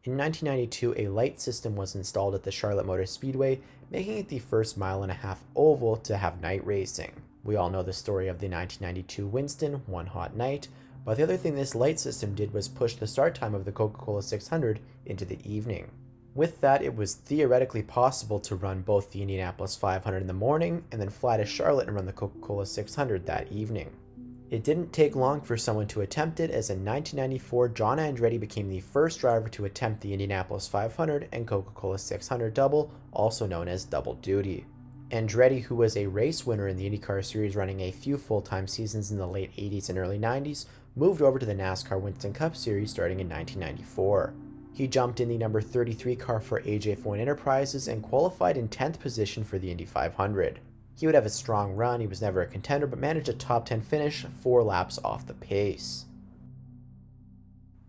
In 1992, a light system was installed at the Charlotte Motor Speedway, making it the first mile-and-a-half oval to have night racing. We all know the story of the 1992 Winston, One Hot Night, but the other thing this light system did was push the start time of the Coca-Cola 600 into the evening. With that, it was theoretically possible to run both the Indianapolis 500 in the morning and then fly to Charlotte and run the Coca-Cola 600 that evening. It didn't take long for someone to attempt it, as in 1994, John Andretti became the first driver to attempt the Indianapolis 500 and Coca-Cola 600 double, also known as double duty. Andretti, who was a race winner in the Indycar series running a few full-time seasons in the late 80s and early 90s, moved over to the NASCAR Winston Cup series starting in 1994. He jumped in the number 33 car for AJ Foyt Enterprises and qualified in 10th position for the Indy 500. He would have a strong run, he was never a contender, but managed a top 10 finish 4 laps off the pace.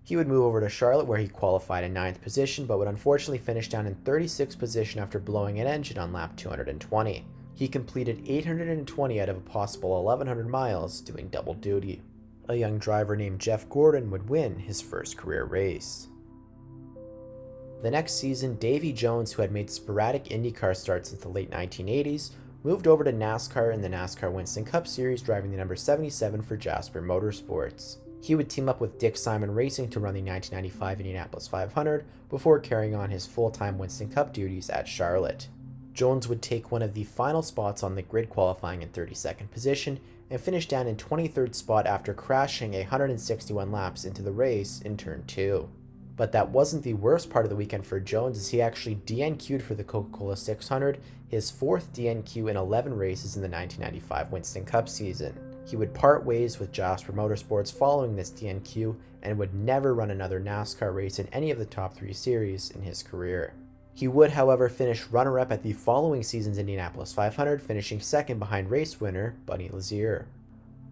He would move over to Charlotte, where he qualified in 9th position, but would unfortunately finish down in 36th position after blowing an engine on lap 220. He completed 820 out of a possible 1,100 miles doing double duty. A young driver named Jeff Gordon would win his first career race. The next season, Davy Jones, who had made sporadic IndyCar starts since the late 1980s, moved over to NASCAR in the NASCAR Winston Cup series, driving the number 77 for Jasper Motorsports. He would team up with Dick Simon Racing to run the 1995 Indianapolis 500 before carrying on his full-time Winston Cup duties at Charlotte. Jones would take one of the final spots on the grid, qualifying in 32nd position, and finish down in 23rd spot after crashing 161 laps into the race in turn 2. But that wasn't the worst part of the weekend for Jones, as he actually DNQ'd for the Coca-Cola 600, his 4th DNQ in 11 races in the 1995 Winston Cup season. He would part ways with Jasper Motorsports following this DNQ and would never run another NASCAR race in any of the top 3 series in his career. He would, however, finish runner-up at the following season's Indianapolis 500, finishing second behind race winner Buddy Lazier.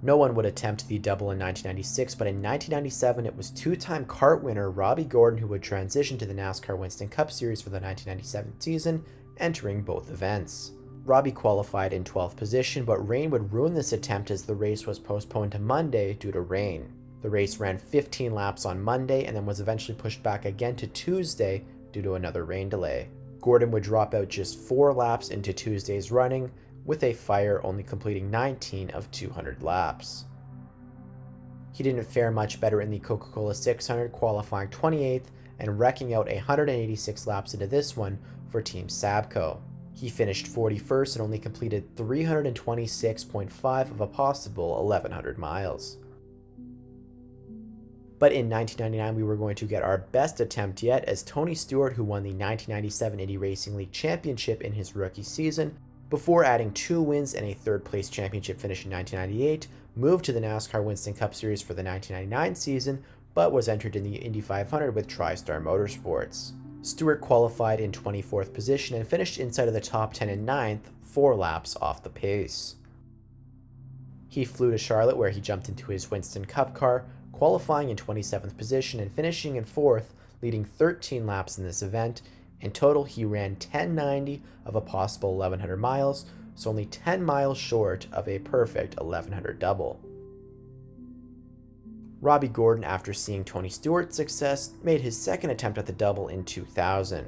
No one would attempt the double in 1996, but in 1997 it was 2-time kart winner Robby Gordon who would transition to the NASCAR Winston Cup Series for the 1997 season, entering both events. Robby qualified in 12th position, but rain would ruin this attempt as the race was postponed to Monday due to rain. The race ran 15 laps on Monday and then was eventually pushed back again to Tuesday due to another rain delay. Gordon would drop out just 4 laps into Tuesday's running, with a fire only completing 19 of 200 laps. He didn't fare much better in the Coca-Cola 600, qualifying 28th and wrecking out 186 laps into this one for Team Sabco. He finished 41st and only completed 326.5 of a possible 1,100 miles. But in 1999, we were going to get our best attempt yet, as Tony Stewart, who won the 1997 Indy Racing League Championship in his rookie season, before adding 2 wins and a 3rd place championship finish in 1998, moved to the NASCAR Winston Cup Series for the 1999 season, but was entered in the Indy 500 with TriStar Motorsports. Stewart qualified in 24th position and finished inside of the top 10 in 9th, 4 laps off the pace. He flew to Charlotte, where he jumped into his Winston Cup car, qualifying in 27th position and finishing in 4th, leading 13 laps in this event. In total, he ran 1090 of a possible 1,100 miles, so only 10 miles short of a perfect 1,100 double. Robby Gordon, after seeing Tony Stewart's success, made his second attempt at the double in 2000.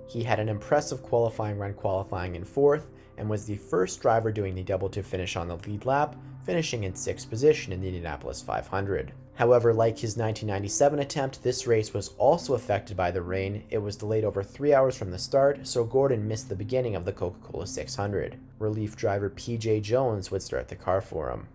He had an impressive qualifying run, qualifying in 4th, and was the first driver doing the double to finish on the lead lap, finishing in 6th position in the Indianapolis 500. However, like his 1997 attempt, this race was also affected by the rain. It was delayed over 3 hours from the start, so Gordon missed the beginning of the Coca-Cola 600. Relief driver PJ Jones would start the car for him.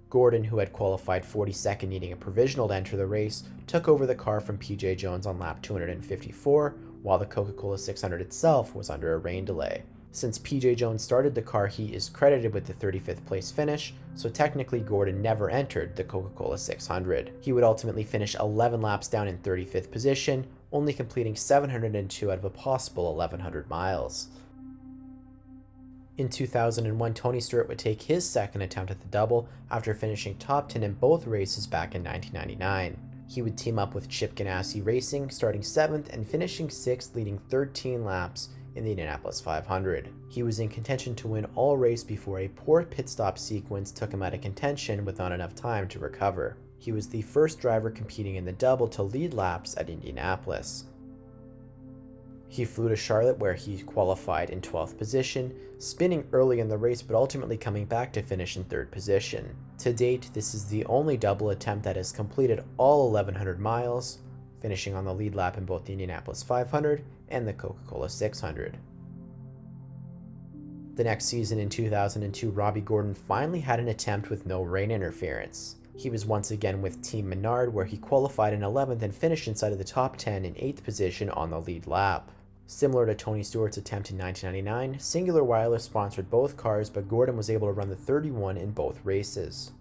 Gordon, who had qualified 42nd needing a provisional to enter the race, took over the car from PJ Jones on lap 254, while the Coca-Cola 600 itself was under a rain delay. Since PJ Jones started the car, he is credited with the 35th place finish, so technically Gordon never entered the Coca-Cola 600. He would ultimately finish 11 laps down in 35th position, only completing 702 out of a possible 1,100 miles. In 2001, Tony Stewart would take his second attempt at the double after finishing top 10 in both races back in 1999. He would team up with Chip Ganassi Racing, starting 7th and finishing 6th, leading 13 laps in the Indianapolis 500. He was in contention to win all race before a poor pit stop sequence took him out of contention with not enough time to recover. He was the first driver competing in the double to lead laps at Indianapolis. He flew to Charlotte where he qualified in 12th position, spinning early in the race but ultimately coming back to finish in 3rd position. To date, this is the only double attempt that has completed all 1,100 miles, finishing on the lead lap in both the Indianapolis 500 and the Coca-Cola 600. The next season in 2002, Robby Gordon finally had an attempt with no rain interference. He was once again with Team Menard where he qualified in 11th and finished inside of the top 10 in 8th position on the lead lap. Similar to Tony Stewart's attempt in 1999, Singular Wireless sponsored both cars, but Gordon was able to run the 31 in both races.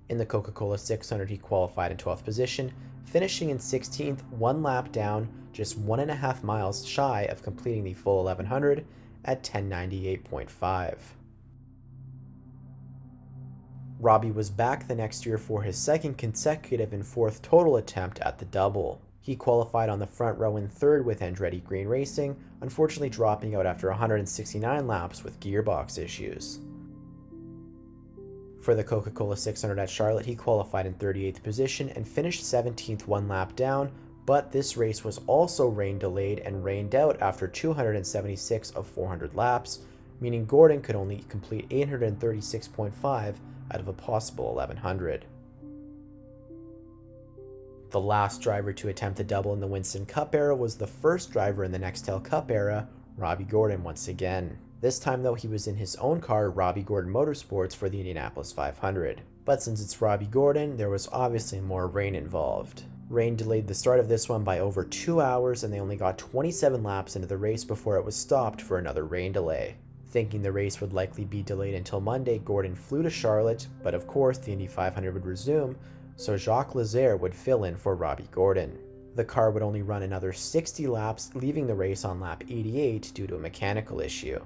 In the Coca-Cola 600, he qualified in 12th position, finishing in 16th, 1 lap down, just 1.5 miles shy of completing the full 1100 at 10:98.5. Robby was back the next year for his second consecutive and 4th total attempt at the double. He qualified on the front row in 3rd with Andretti Green Racing, unfortunately dropping out after 169 laps with gearbox issues. For the Coca-Cola 600 at Charlotte, he qualified in 38th position and finished 17th 1 lap down, but this race was also rain delayed and rained out after 276 of 400 laps, meaning Gordon could only complete 836.5 out of a possible 1100. The last driver to attempt the double in the Winston Cup era was the first driver in the Nextel Cup era, Robby Gordon once again. This time though, he was in his own car, Robby Gordon Motorsports, for the Indianapolis 500. But since it's Robby Gordon, there was obviously more rain involved. Rain delayed the start of this one by over 2 hours, and they only got 27 laps into the race before it was stopped for another rain delay. Thinking the race would likely be delayed until Monday, Gordon flew to Charlotte, but of course the Indy 500 would resume, so Jacques Lazaire would fill in for Robby Gordon. The car would only run another 60 laps, leaving the race on lap 88 due to a mechanical issue.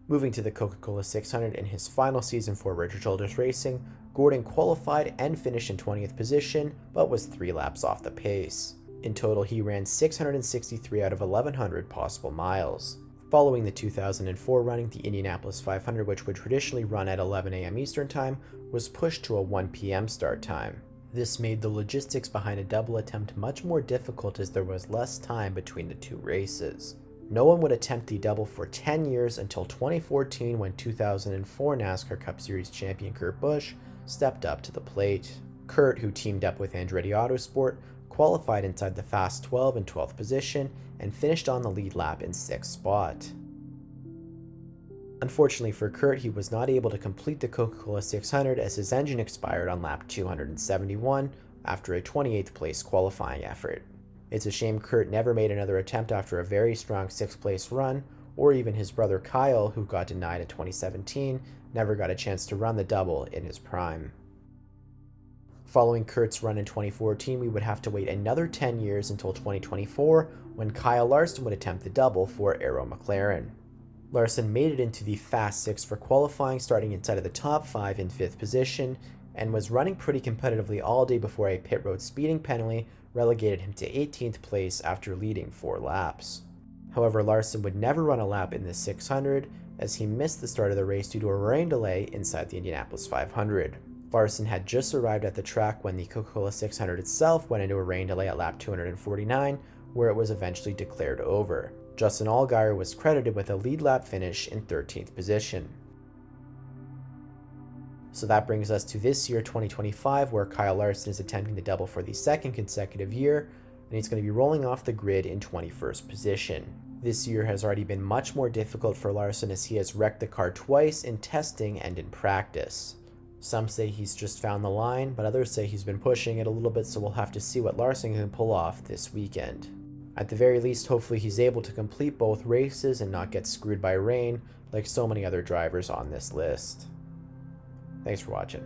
Moving to the Coca-Cola 600 in his final season for Richard Childress Racing, Gordon qualified and finished in 20th position, but was 3 laps off the pace. In total, he ran 663 out of 1,100 possible miles. Following the 2004 running, the Indianapolis 500, which would traditionally run at 11 a.m. Eastern Time, was pushed to a 1 p.m. start time. This made the logistics behind a double attempt much more difficult as there was less time between the 2 races. No one would attempt the double for 10 years until 2014 when 2004 NASCAR Cup Series champion Kurt Busch stepped up to the plate. Kurt, who teamed up with Andretti Autosport, qualified inside the Fast 12 in 12th position and finished on the lead lap in 6th spot. Unfortunately for Kurt, he was not able to complete the Coca-Cola 600 as his engine expired on lap 271 after a 28th place qualifying effort. It's a shame Kurt never made another attempt after a very strong 6th place run, or even his brother Kyle, who got denied in 2017, never got a chance to run the double in his prime. Following Kurt's run in 2014, we would have to wait another 10 years until 2024 when Kyle Larson would attempt the double for Arrow McLaren. Larson made it into the Fast 6 for qualifying, starting inside of the top 5 in 5th position, and was running pretty competitively all day before a pit road speeding penalty relegated him to 18th place after leading 4 laps. However, Larson would never run a lap in the 600 as he missed the start of the race due to a rain delay inside the Indianapolis 500. Larson had just arrived at the track when the Coca-Cola 600 itself went into a rain delay at lap 249, where it was eventually declared over. Justin Allgaier was credited with a lead lap finish in 13th position. So that brings us to this year, 2025, where Kyle Larson is attempting the double for the 2nd consecutive year, and he's going to be rolling off the grid in 21st position. This year has already been much more difficult for Larson as he has wrecked the car twice in testing and in practice. Some say he's just found the line, but others say he's been pushing it a little bit, so we'll have to see what Larson can pull off this weekend. At the very least, hopefully he's able to complete both races and not get screwed by rain like so many other drivers on this list. Thanks for watching.